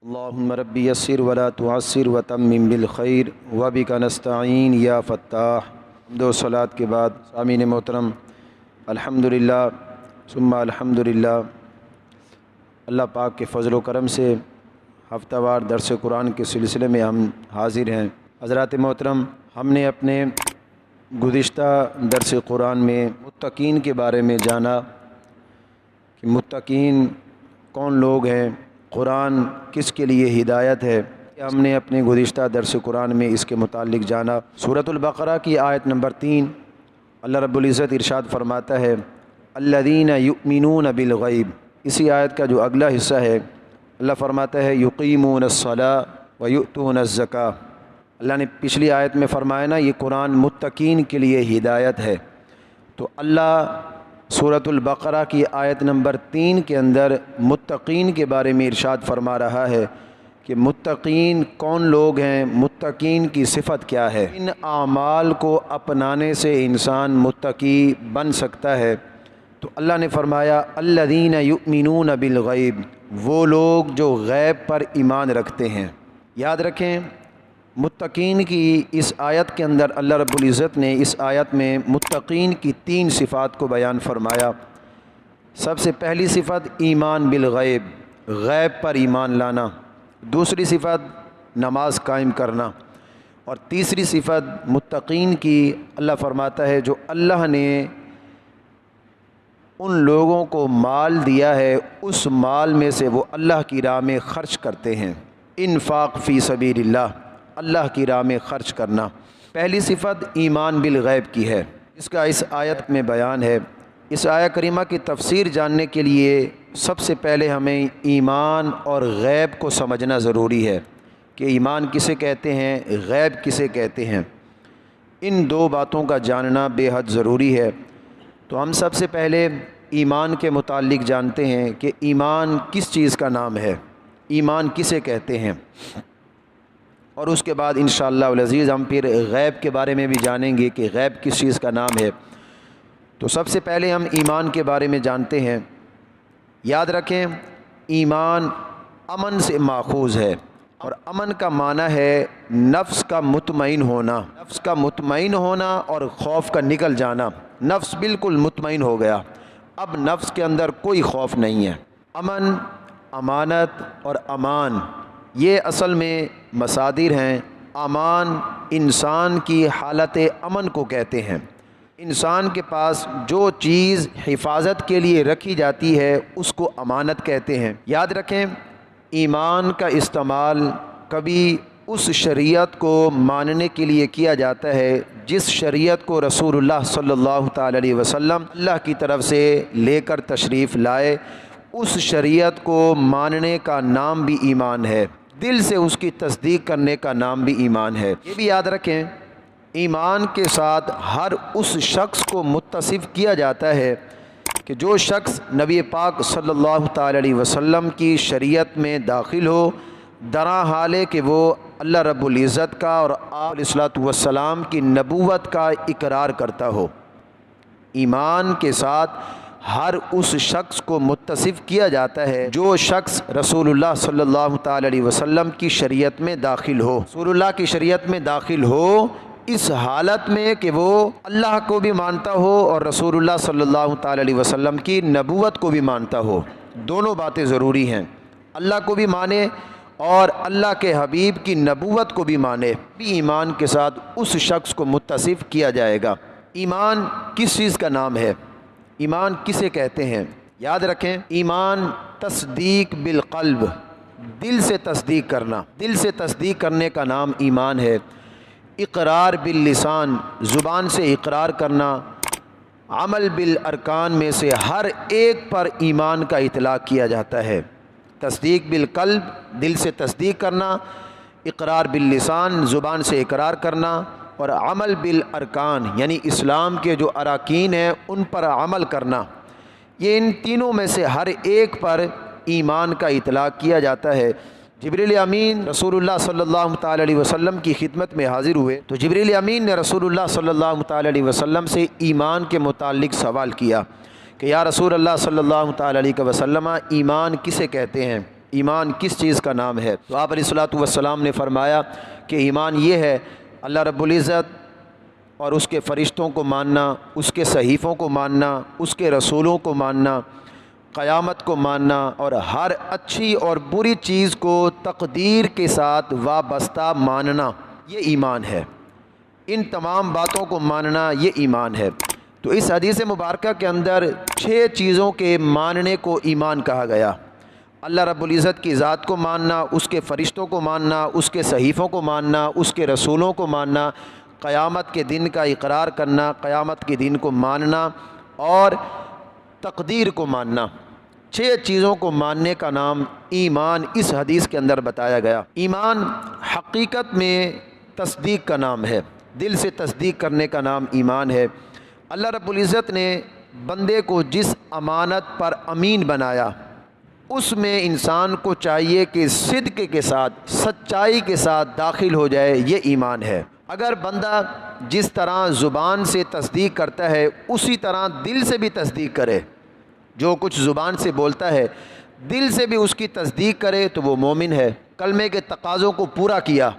اللہم ربی یسر ولا تعسر وتمم بالخیر وبک نستعین یا فتاح۔ حمد و صلاۃ کے بعد سامعین محترم، الحمدللہ ثم الحمدللہ، اللہ پاک کے فضل و کرم سے ہفتہ وار درس قرآن کے سلسلے میں ہم حاضر ہیں۔ حضرات محترم، ہم نے اپنے گزشتہ درس قرآن میں متقین کے بارے میں جانا کہ متقین کون لوگ ہیں، قرآن کس کے لیے ہدایت ہے۔ ہم نے اپنے گزشتہ درس قرآن میں اس کے متعلق جانا۔ سورۃ البقرہ کی آیت نمبر 3، اللہ رب العزت ارشاد فرماتا ہے الذین یؤمنون بالغیب۔ اسی آیت کا جو اگلا حصہ ہے، اللہ فرماتا ہے یقیمون الصلاۃ ویؤتون الزکاۃ۔ اللہ نے پچھلی آیت میں فرمایا نا، یہ قرآن متقین کے لیے ہدایت ہے، تو اللہ سورۃ البقرہ کی آیت نمبر 3 کے اندر متقین کے بارے میں ارشاد فرما رہا ہے کہ متقین کون لوگ ہیں، متقین کی صفت کیا ہے، ان اعمال کو اپنانے سے انسان متقی بن سکتا ہے۔ تو اللہ نے فرمایا الذین یؤمنون بالغیب، وہ لوگ جو غیب پر ایمان رکھتے ہیں۔ یاد رکھیں، متقین کی اس آیت کے اندر اللہ رب العزت نے اس آیت میں متقین کی 3 صفات کو بیان فرمایا۔ سب سے پہلی صفت ایمان بالغیب، غیب پر ایمان لانا۔ دوسری صفت نماز قائم کرنا، اور تیسری صفت متقین کی اللہ فرماتا ہے جو اللہ نے ان لوگوں کو مال دیا ہے، اس مال میں سے وہ اللہ کی راہ میں خرچ کرتے ہیں۔ انفاق فی سبیل اللہ، اللہ کی راہ میں خرچ کرنا۔ پہلی صفت ایمان بالغیب کی ہے، اس کا اس آیت میں بیان ہے۔ اس آیت کریمہ کی تفسیر جاننے کے لیے سب سے پہلے ہمیں ایمان اور غیب کو سمجھنا ضروری ہے کہ ایمان کسے کہتے ہیں، غیب کسے کہتے ہیں۔ ان 2 باتوں کا جاننا بے حد ضروری ہے۔ تو ہم سب سے پہلے ایمان کے متعلق جانتے ہیں کہ ایمان کس چیز کا نام ہے، ایمان کسے کہتے ہیں، اور اس کے بعد انشاءاللہ العزیز ہم پھر غیب کے بارے میں بھی جانیں گے کہ غیب کس چیز کا نام ہے۔ تو سب سے پہلے ہم ایمان کے بارے میں جانتے ہیں۔ یاد رکھیں، ایمان امن سے ماخوذ ہے، اور امن کا معنی ہے نفس کا مطمئن ہونا، نفس کا مطمئن ہونا اور خوف کا نکل جانا۔ نفس بالکل مطمئن ہو گیا، اب نفس کے اندر کوئی خوف نہیں ہے۔ امن، امانت اور امان، یہ اصل میں مصادر ہیں۔ امان انسان کی حالت امن کو کہتے ہیں۔ انسان کے پاس جو چیز حفاظت کے لیے رکھی جاتی ہے اس کو امانت کہتے ہیں۔ یاد رکھیں، ایمان کا استعمال کبھی اس شریعت کو ماننے کے لیے کیا جاتا ہے جس شریعت کو رسول اللہ صلی اللہ تعالی علیہ وسلم اللہ کی طرف سے لے کر تشریف لائے، اس شریعت کو ماننے کا نام بھی ایمان ہے، دل سے اس کی تصدیق کرنے کا نام بھی ایمان ہے۔ یہ بھی یاد رکھیں، ایمان کے ساتھ ہر اس شخص کو متصف کیا جاتا ہے کہ جو شخص نبی پاک صلی اللہ تعالی علیہ وسلم کی شریعت میں داخل ہو، درا حال ہے کہ وہ اللہ رب العزت کا اور آپ علیہ الصلوۃ والسلام کی نبوت کا اقرار کرتا ہو۔ ایمان کے ساتھ ہر اس شخص کو متصف کیا جاتا ہے جو شخص رسول اللہ صلی اللہ تعالی علیہ وسلم کی شریعت میں داخل ہو، رسول اللہ کی شریعت میں داخل ہو اس حالت میں کہ وہ اللہ کو بھی مانتا ہو اور رسول اللہ صلی اللہ تعالی علیہ وسلم کی نبوت کو بھی مانتا ہو۔ دونوں باتیں ضروری ہیں، اللہ کو بھی مانے اور اللہ کے حبیب کی نبوت کو بھی مانے، بھی ایمان کے ساتھ اس شخص کو متصف کیا جائے گا۔ ایمان کس چیز کا نام ہے، ایمان کسے کہتے ہیں؟ یاد رکھیں، ایمان تصدیق بالقلب، دل سے تصدیق کرنا، دل سے تصدیق کرنے کا نام ایمان ہے۔ اقرار باللسان، زبان سے اقرار کرنا، عمل بالارکان میں سے ہر ایک پر ایمان کا اطلاق کیا جاتا ہے۔ تصدیق بالقلب، دل سے تصدیق کرنا، اقرار باللسان، زبان سے اقرار کرنا، اور عمل بالارکان یعنی اسلام کے جو اراکین ہیں ان پر عمل کرنا، یہ ان تینوں میں سے ہر ایک پر ایمان کا اطلاق کیا جاتا ہے۔ جبریل امین رسول اللہ صلی اللہ تعالی علیہ وسلم کی خدمت میں حاضر ہوئے تو جبریل امین نے رسول اللہ صلی اللہ تعالی علیہ وسلم سے ایمان کے متعلق سوال کیا کہ یا رسول اللہ صلی اللہ تعالی علیہ وسلم، ایمان کسے کہتے ہیں؟ ایمان کس چیز کا نام ہے؟ تو آپ علیہ الصلوۃ والسلام نے فرمایا کہ ایمان یہ ہے اللہ رب العزت اور اس کے فرشتوں کو ماننا، اس کے صحیفوں کو ماننا، اس کے رسولوں کو ماننا، قیامت کو ماننا، اور ہر اچھی اور بری چیز کو تقدیر کے ساتھ وابستہ ماننا، یہ ایمان ہے۔ ان تمام باتوں کو ماننا یہ ایمان ہے۔ تو اس حدیث مبارکہ کے اندر 6 چیزوں کے ماننے کو ایمان کہا گیا۔ اللہ رب العزت کی ذات کو ماننا، اس کے فرشتوں کو ماننا، اس کے صحیفوں کو ماننا، اس کے رسولوں کو ماننا، قیامت کے دن کا اقرار کرنا، قیامت کے دن کو ماننا، اور تقدیر کو ماننا۔ 6 چیزوں کو ماننے کا نام ایمان اس حدیث کے اندر بتایا گیا۔ ایمان حقیقت میں تصدیق کا نام ہے، دل سے تصدیق کرنے کا نام ایمان ہے۔ اللہ رب العزت نے بندے کو جس امانت پر امین بنایا، اس میں انسان کو چاہیے کہ صدق کے ساتھ، سچائی کے ساتھ داخل ہو جائے، یہ ایمان ہے۔ اگر بندہ جس طرح زبان سے تصدیق کرتا ہے اسی طرح دل سے بھی تصدیق کرے، جو کچھ زبان سے بولتا ہے دل سے بھی اس کی تصدیق کرے تو وہ مومن ہے۔ کلمے کے تقاضوں کو پورا کیا،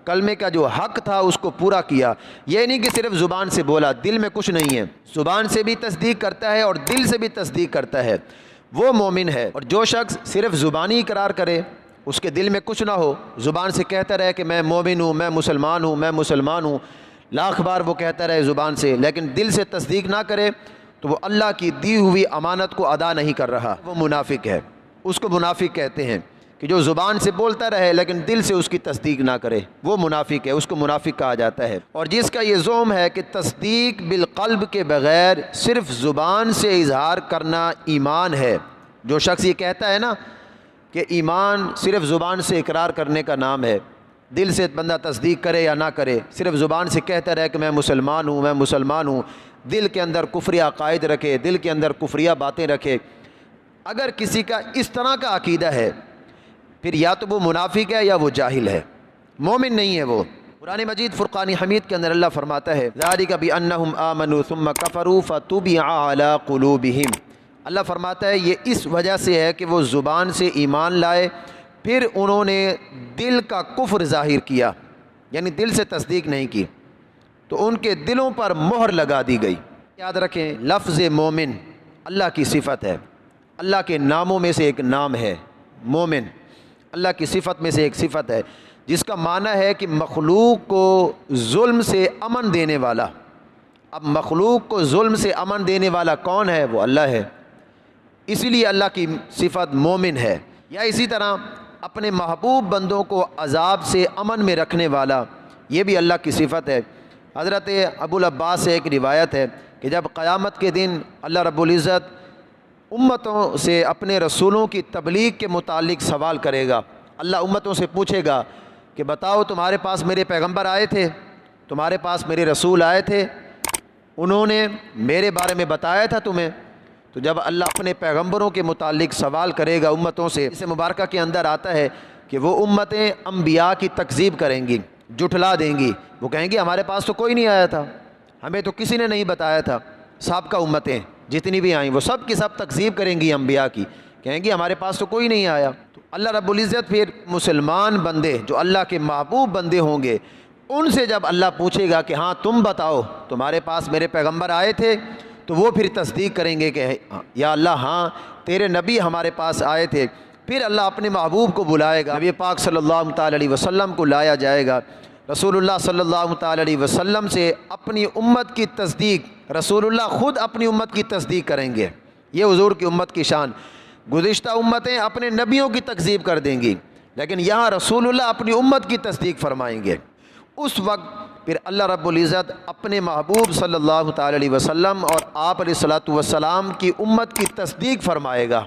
کلمے کا جو حق تھا اس کو پورا کیا، یہ نہیں کہ صرف زبان سے بولا دل میں کچھ نہیں ہے، زبان سے بھی تصدیق کرتا ہے اور دل سے بھی تصدیق کرتا ہے، وہ مومن ہے۔ اور جو شخص صرف زبانی اقرار کرے، اس کے دل میں کچھ نہ ہو، زبان سے کہتا رہے کہ میں مومن ہوں، میں مسلمان ہوں، میں مسلمان ہوں، لاکھ بار وہ کہتا رہے زبان سے، لیکن دل سے تصدیق نہ کرے تو وہ اللہ کی دی ہوئی امانت کو ادا نہیں کر رہا، وہ منافق ہے۔ اس کو منافق کہتے ہیں کہ جو زبان سے بولتا رہے لیکن دل سے اس کی تصدیق نہ کرے، وہ منافق ہے، اس کو منافق کہا جاتا ہے۔ اور جس کا یہ زعم ہے کہ تصدیق بالقلب کے بغیر صرف زبان سے اظہار کرنا ایمان ہے، جو شخص یہ کہتا ہے نا کہ ایمان صرف زبان سے اقرار کرنے کا نام ہے، دل سے بندہ تصدیق کرے یا نہ کرے، صرف زبان سے کہتا رہے کہ میں مسلمان ہوں، میں مسلمان ہوں، دل کے اندر کفری عقائد رکھے، دل کے اندر کفریہ باتیں رکھے، اگر کسی کا اس طرح کا عقیدہ ہے پھر یا تو وہ منافق ہے یا وہ جاہل ہے، مومن نہیں ہے وہ۔ قرآن مجید فرقان حمید کے اندر اللہ فرماتا ہے ذَلِكَ بِأَنَّهُمْ آمَنُوا ثُمَّ كَفَرُوا فَطُبِعَ عَلَىٰ قُلُوبِهِمْ۔ اللہ فرماتا ہے یہ اس وجہ سے ہے کہ وہ زبان سے ایمان لائے پھر انہوں نے دل کا کفر ظاہر کیا، یعنی دل سے تصدیق نہیں کی، تو ان کے دلوں پر مہر لگا دی گئی۔ یاد رکھیں لفظ مومن اللہ کی صفت ہے، اللہ کے ناموں میں سے ایک نام ہے مومن، اللہ کی صفت میں سے ایک صفت ہے، جس کا معنی ہے کہ مخلوق کو ظلم سے امن دینے والا۔ اب مخلوق کو ظلم سے امن دینے والا کون ہے؟ وہ اللہ ہے، اسی لیے اللہ کی صفت مومن ہے۔ یا اسی طرح اپنے محبوب بندوں کو عذاب سے امن میں رکھنے والا، یہ بھی اللہ کی صفت ہے۔ حضرت ابو العباس سے ایک روایت ہے کہ جب قیامت کے دن اللہ رب العزت امتوں سے اپنے رسولوں کی تبلیغ کے متعلق سوال کرے گا، اللہ امتوں سے پوچھے گا کہ بتاؤ تمہارے پاس میرے پیغمبر آئے تھے، تمہارے پاس میرے رسول آئے تھے، انہوں نے میرے بارے میں بتایا تھا تمہیں؟ تو جب اللہ اپنے پیغمبروں کے متعلق سوال کرے گا امتوں سے، اس مبارکہ کے اندر آتا ہے کہ وہ امتیں انبیاء کی تکذیب کریں گی، جھٹلا دیں گی، وہ کہیں گی ہمارے پاس تو کوئی نہیں آیا تھا، ہمیں تو کسی نے نہیں بتایا تھا۔ سابقہ امتیں جتنی بھی آئیں وہ سب کی سب تکذیب کریں گی انبیاء کی، کہیں گی ہمارے پاس تو کوئی نہیں آیا۔ تو اللہ رب العزت پھر مسلمان بندے جو اللہ کے محبوب بندے ہوں گے ان سے جب اللہ پوچھے گا کہ ہاں تم بتاؤ تمہارے پاس میرے پیغمبر آئے تھے، تو وہ پھر تصدیق کریں گے کہ یا اللہ ہاں تیرے نبی ہمارے پاس آئے تھے۔ پھر اللہ اپنے محبوب کو بلائے گا، نبی پاک صلی اللہ تعالی علیہ وسلم کو لایا جائے گا، رسول اللہ صلی اللہ تعالی علیہ وسلم سے اپنی امت کی تصدیق، رسول اللہ خود اپنی امت کی تصدیق کریں گے۔ یہ حضور کی امت کی شان، گزشتہ امتیں اپنے نبیوں کی تکذیب کر دیں گی، لیکن یہاں رسول اللہ اپنی امت کی تصدیق فرمائیں گے۔ اس وقت پھر اللہ رب العزت اپنے محبوب صلی اللہ تعالی علیہ وسلم اور آپ علیہ الصلوۃ والسلام کی امت کی تصدیق فرمائے گا۔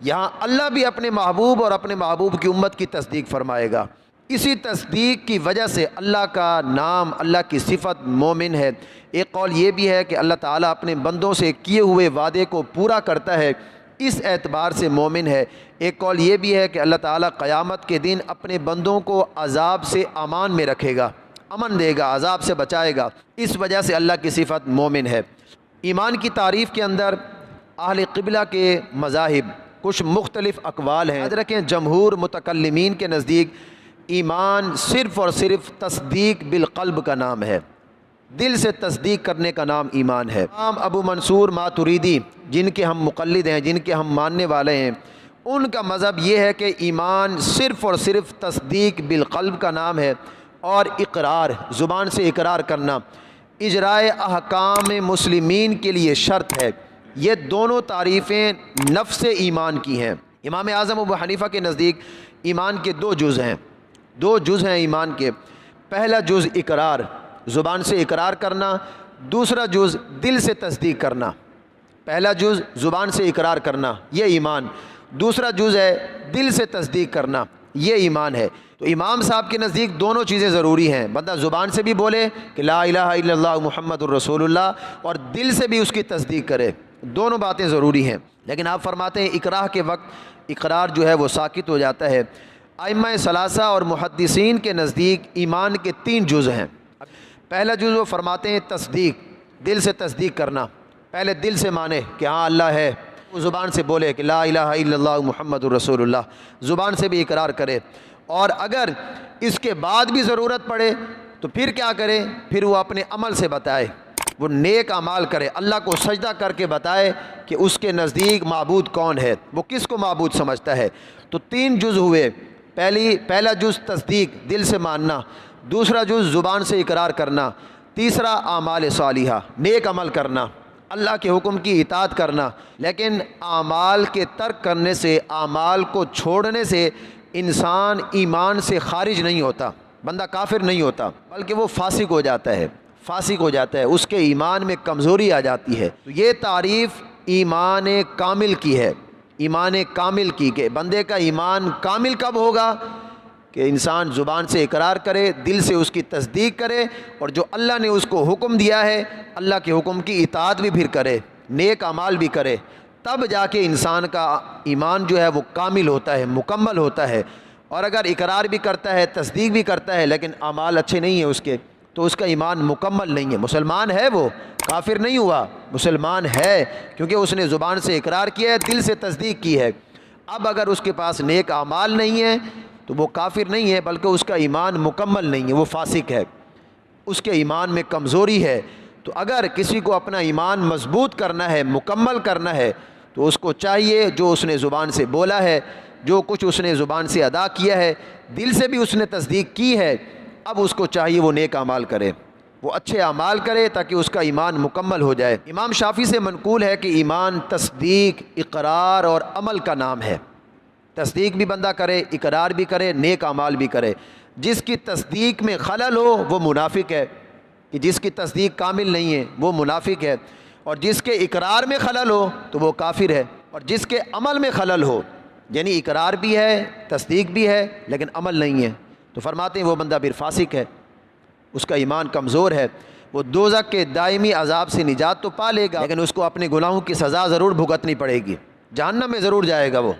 یہاں اللہ بھی اپنے محبوب اور اپنے محبوب کی امت کی تصدیق فرمائے گا۔ اسی تصدیق کی وجہ سے اللہ کا نام، اللہ کی صفت مومن ہے۔ ایک قول یہ بھی ہے کہ اللہ تعالیٰ اپنے بندوں سے کیے ہوئے وعدے کو پورا کرتا ہے، اس اعتبار سے مومن ہے۔ ایک قول یہ بھی ہے کہ اللہ تعالیٰ قیامت کے دن اپنے بندوں کو عذاب سے امان میں رکھے گا، امن دے گا، عذاب سے بچائے گا، اس وجہ سے اللہ کی صفت مومن ہے۔ ایمان کی تعریف کے اندر اہل قبلہ کے مذاہب کچھ مختلف اقوال ہیں، یاد رکھیں جمہور متکلمین کے نزدیک ایمان صرف اور صرف تصدیق بالقلب کا نام ہے، دل سے تصدیق کرنے کا نام ایمان ہے۔ امام ابو منصور ماتریدی جن کے ہم مقلد ہیں، جن کے ہم ماننے والے ہیں، ان کا مذہب یہ ہے کہ ایمان صرف اور صرف تصدیق بالقلب کا نام ہے، اور اقرار، زبان سے اقرار کرنا اجرائے احکام مسلمین کے لیے شرط ہے۔ یہ دونوں تعریفیں نفس ایمان کی ہیں۔ امام اعظم ابو حنیفہ کے نزدیک ایمان کے دو جز ہیں، دو جز ہیں ایمان کے۔ پہلا جز اقرار، زبان سے اقرار کرنا، دوسرا جز دل سے تصدیق کرنا۔ پہلا جز زبان سے اقرار کرنا، یہ ایمان، دوسرا جز ہے دل سے تصدیق کرنا، یہ ایمان ہے۔ تو امام صاحب کے نزدیک دونوں چیزیں ضروری ہیں، بندہ زبان سے بھی بولے کہ لا الہ الا اللہ محمد الرسول اللہ، اور دل سے بھی اس کی تصدیق کرے، دونوں باتیں ضروری ہیں۔ لیکن آپ فرماتے ہیں اقرار کے وقت اقرار جو ہے وہ ساکت ہو جاتا ہے۔ ائمہ ثلاثہ اور محدثین کے نزدیک ایمان کے 3 جز ہیں۔ پہلا جز وہ فرماتے ہیں تصدیق، دل سے تصدیق کرنا، پہلے دل سے مانے کہ ہاں اللہ ہے، وہ زبان سے بولے کہ لا الہ الا اللہ محمد الرسول اللہ، زبان سے بھی اقرار کرے، اور اگر اس کے بعد بھی ضرورت پڑے تو پھر کیا کرے، پھر وہ اپنے عمل سے بتائے، وہ نیک اعمال کرے، اللہ کو سجدہ کر کے بتائے کہ اس کے نزدیک معبود کون ہے، وہ کس کو معبود سمجھتا ہے۔ تو 3 جز ہوئے، پہلا جز تصدیق، دل سے ماننا، دوسرا جز زبان سے اقرار کرنا، تیسرا اعمال صالحہ، نیک عمل کرنا، اللہ کے حکم کی اطاعت کرنا۔ لیکن اعمال کے ترک کرنے سے، اعمال کو چھوڑنے سے انسان ایمان سے خارج نہیں ہوتا، بندہ کافر نہیں ہوتا، بلکہ وہ فاسق ہو جاتا ہے، فاسق ہو جاتا ہے، اس کے ایمان میں کمزوری آ جاتی ہے۔ تو یہ تعریف ایمان کامل کی ہے، ایمان کامل کی، کہ بندے کا ایمان کامل کب ہوگا، کہ انسان زبان سے اقرار کرے، دل سے اس کی تصدیق کرے، اور جو اللہ نے اس کو حکم دیا ہے اللہ کے حکم کی اطاعت بھی پھر کرے، نیک اعمال بھی کرے، تب جا کے انسان کا ایمان جو ہے وہ کامل ہوتا ہے، مکمل ہوتا ہے۔ اور اگر اقرار بھی کرتا ہے، تصدیق بھی کرتا ہے، لیکن اعمال اچھے نہیں ہیں اس کے، تو اس کا ایمان مکمل نہیں ہے۔ مسلمان ہے، وہ کافر نہیں ہوا، مسلمان ہے، کیونکہ اس نے زبان سے اقرار کیا ہے، دل سے تصدیق کی ہے۔ اب اگر اس کے پاس نیک اعمال نہیں ہیں تو وہ کافر نہیں ہے، بلکہ اس کا ایمان مکمل نہیں ہے، وہ فاسق ہے، اس کے ایمان میں کمزوری ہے۔ تو اگر کسی کو اپنا ایمان مضبوط کرنا ہے، مکمل کرنا ہے، تو اس کو چاہیے جو اس نے زبان سے بولا ہے، جو کچھ اس نے زبان سے ادا کیا ہے، دل سے بھی اس نے تصدیق کی ہے، اب اس کو چاہیے وہ نیک اعمال کرے، وہ اچھے اعمال کرے، تاکہ اس کا ایمان مکمل ہو جائے۔ امام شافعی سے منقول ہے کہ ایمان تصدیق، اقرار اور عمل کا نام ہے۔ تصدیق بھی بندہ کرے، اقرار بھی کرے، نیک اعمال بھی کرے۔ جس کی تصدیق میں خلل ہو وہ منافق ہے، کہ جس کی تصدیق کامل نہیں ہے وہ منافق ہے، اور جس کے اقرار میں خلل ہو تو وہ کافر ہے، اور جس کے عمل میں خلل ہو، یعنی اقرار بھی ہے، تصدیق بھی ہے، لیکن عمل نہیں ہے، تو فرماتے ہیں وہ بندہ پھر فاسق ہے، اس کا ایمان کمزور ہے، وہ دوزخ کے دائمی عذاب سے نجات تو پا لے گا، لیکن اس کو اپنے گناہوں کی سزا ضرور بھگتنی پڑے گی، جہنم میں ضرور جائے گا، وہ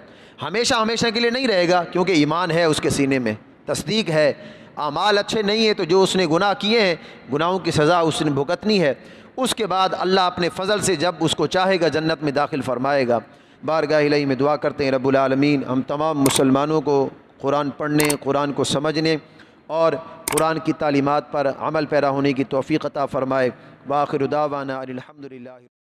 ہمیشہ ہمیشہ کے لیے نہیں رہے گا، کیونکہ ایمان ہے اس کے سینے میں، تصدیق ہے۔ اعمال اچھے نہیں ہیں تو جو اس نے گناہ کیے ہیں، گناہوں کی سزا اس نے بھگتنی ہے۔ اس کے بعد اللہ اپنے فضل سے جب اس کو چاہے گا جنت میں داخل فرمائے گا۔ بارگاہ الہی میں دعا کرتے ہیں رب العالمین ہم تمام مسلمانوں کو قرآن پڑھنے، قرآن کو سمجھنے اور قرآن کی تعلیمات پر عمل پیرا ہونے کی توفیق عطا فرمائے۔ وآخر دعوانا الحمدللہ۔